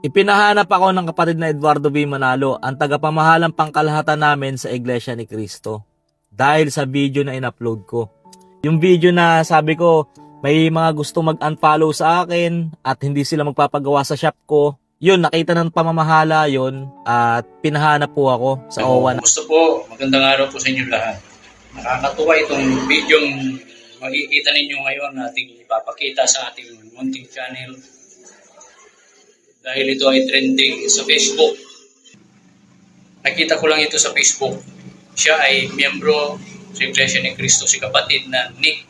Ipinahanap ako ng kapatid na Eduardo V. Manalo, ang tagapamahalang pangkalahatan namin sa Iglesia ni Cristo. Dahil sa video na in-upload ko. Yung video na sabi ko, may mga gusto mag-unfollow sa akin at hindi sila magpapagawa sa shop ko. Yun, nakita ng pamamahala yun at pinahanap po ako sa OWA. Gusto po, magandang araw po sa inyo lahat. Nakakatuwa itong video makikita ninyo ngayon na ating ipapakita sa ating munting channel. Dahil ito ay trending sa Facebook. Nakita ko lang ito sa Facebook. Siya ay miyembro sa Iglesia ni Cristo, si kapatid na Nix.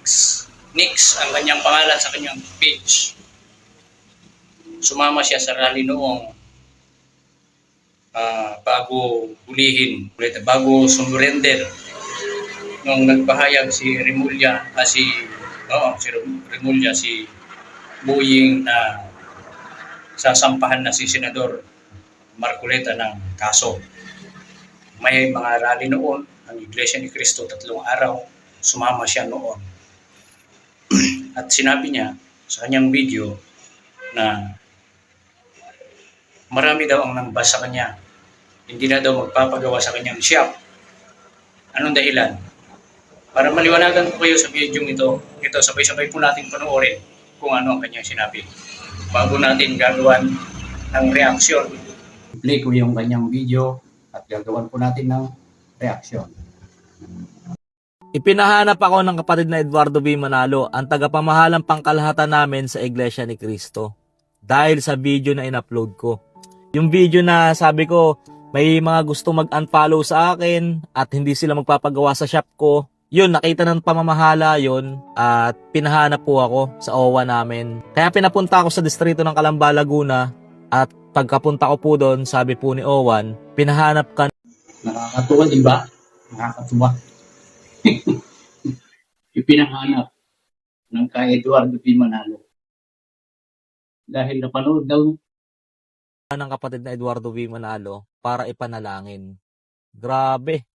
Nix ang kanyang pangalan sa kanyang page. Sumama siya sa rally noong bago hulihin, bago sumurrender. Nung nagpahayag si Remulla, si Remulla, si Boying na sasampahan na si Senador Marcoleta ng kaso. May mga rally noon, ang Iglesia ni Cristo, 3 araw, sumama siya noon. At sinabi niya sa kanyang video na marami daw ang nangbas sa kanya. Hindi na daw magpapagawa sa kanyang shop. Anong dahilan? Para maliwanagan po kayo sa video ito, sabay-sabay po natin panoorin kung ano ang kanyang sinabi. Bago natin gagawan ng reaksyon. Play ko yung kanyang video at gagawan po natin ng reaksyon. Ipinahanap ako ng kapatid na Eduardo V. Manalo, ang tagapamahalang pangkalahatan namin sa Iglesia ni Cristo. Dahil sa video na in-upload ko. Yung video na sabi ko, may mga gusto mag-unfollow sa akin at hindi sila magpapagawa sa shop ko. Yun, nakita ng pamamahala yun at pinahanap po ako sa OWA namin. Kaya pinapunta ako sa distrito ng Calamba, Laguna at pagkapunta ko po doon, sabi po ni Owan, pinahanap ka. Nakakatuwa, di ba? Nakakatuwa. Ipinahanap ng kay Eduardo P. Manalo. Dahil napanood daw ng kapatid na Eduardo V. Manalo para ipanalangin. Grabe.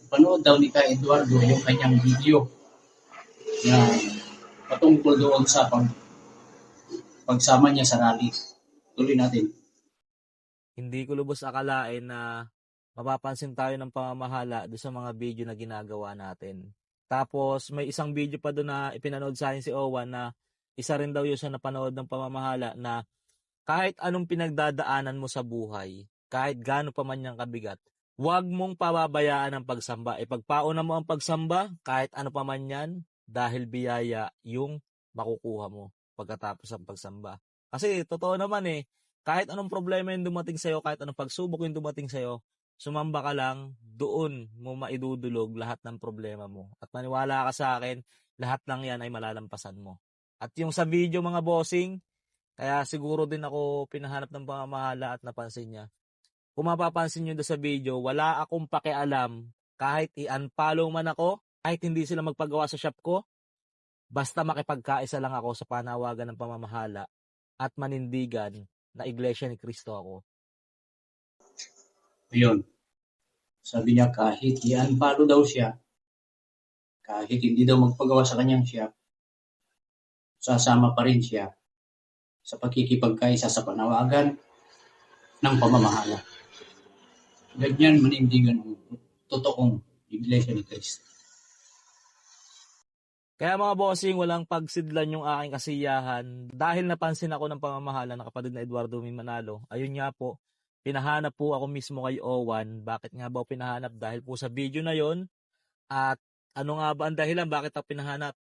Panood daw ni kay Eduardo yung kanyang video na patungkol doon sa pagsama niya sa rally. Tuloy natin. Hindi ko lubos akalain na mapapansin tayo ng pamamahala doon sa mga video na ginagawa natin. Tapos may isang video pa doon na ipinanood sa akin si Owan na isa rin daw yun sa napanood ng pamamahala na kahit anong pinagdadaanan mo sa buhay, kahit gaano pa man niyang kabigat, huwag mong pababayaan ang pagsamba. Ipagpauna mo ang pagsamba, kahit ano pa man yan, dahil biyaya yung makukuha mo pagkatapos ang pagsamba. Kasi totoo naman kahit anong problema yung dumating sa'yo, kahit anong pagsubok yung dumating sa'yo, sumamba ka lang, doon mo maidudulog lahat ng problema mo. At maniwala ka sa akin, lahat ng yan ay malalampasan mo. At yung sa video mga bossing, kaya siguro din ako pinahanap ng pamamahala at napansin niya. Kung mapapansin nyo doon sa video, wala akong pakialam kahit i-unfollow man ako, kahit hindi sila magpagawa sa shop ko, basta makipagkaisa lang ako sa panawagan ng pamamahala at manindigan na Iglesia ni Cristo ako. Ayun. Sabi niya kahit i-unfollow daw siya, kahit hindi daw magpagawa sa kanyang shop, sasama pa rin siya sa pagkikipagkaisa sa panawagan ng pamamahala. Ganyan manindigan ang totoong Iglesia ni Cristo. Kaya mga bossing, walang pagsidlan yung aking kasiyahan dahil napansin ako ng pamamahala ng kapatid na Eduardo V. Manalo. Ayun nga po, pinahanap po ako mismo kay Owan. Bakit nga ba ako pinahanap? Dahil po sa video na yon. At ano nga ba ang dahilan bakit ako pinahanap?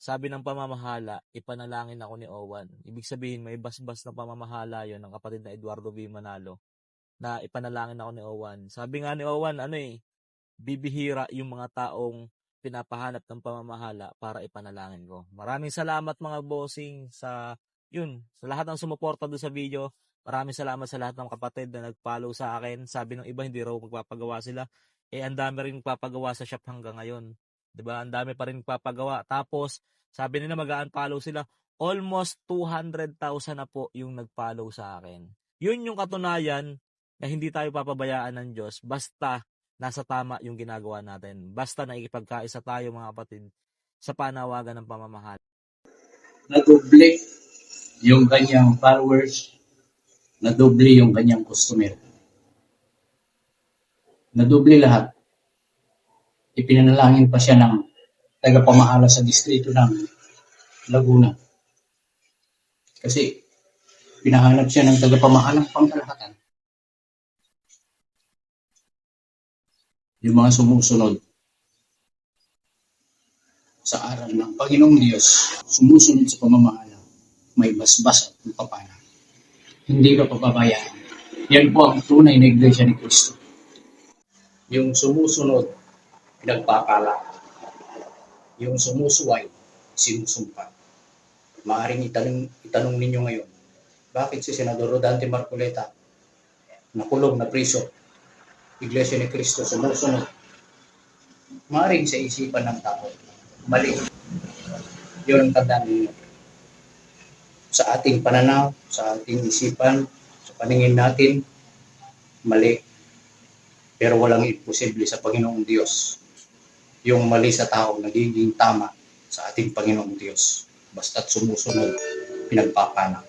Sabi ng pamamahala, ipanalangin ako ni Owan. Ibig sabihin, may basbas na pamamahala yon ng kapatid na Eduardo V. Manalo na ipanalangin ako ni Owan. Sabi nga ni Owan, bibihira yung mga taong pinapahanap ng pamamahala para ipanalangin ko. Maraming salamat mga bossing sa lahat ng sumuporta doon sa video. Maraming salamat sa lahat ng kapatid na nag-follow sa akin. Sabi ng iba hindi raw magpapagawa sila. Ang dami rin magpapagawa sa shop hanggang ngayon. 'Di ba? Ang dami pa rin magpapagawa. Tapos sabi nila mag-unfollow sila. Almost 200,000 na po yung nag-follow sa akin. Yun yung katunayan na hindi tayo papabayaan ng Diyos basta nasa tama yung ginagawa natin. Basta naikipagkaisa tayo mga kapatid sa panawagan ng pamamahala. Nadoble yung kanyang followers nadoble yung kanyang customer. Nadoble lahat. Ipinanalangin pa siya ng tagapamahala sa distrito ng Laguna. Kasi pinahanap siya ng tagapamahalang pangkalahatan. Yung mga sumusunod sa aral ng Panginoong Diyos, sumusunod sa pamamahala, may basbas at pagpapala. Hindi ka pababayaan. Yan po ang tunay na iglesia ni Cristo. Yung sumusunod, pinagpapala. Yung sumusuway, sinusumpa. Maaaring itanong ninyo ngayon, bakit si Senador Rodante Marcoleta nakulong na priso? Iglesia ni Cristo sumusunod. Maaaring sa isipan ng tao, mali. Yun ang tandaan ninyo. Sa ating pananaw, sa ating isipan, sa paningin natin, mali. Pero walang imposible sa Panginoong Diyos. Yung mali sa tao nagiging tama sa ating Panginoong Diyos. Basta't sumusunod, pinagpapala.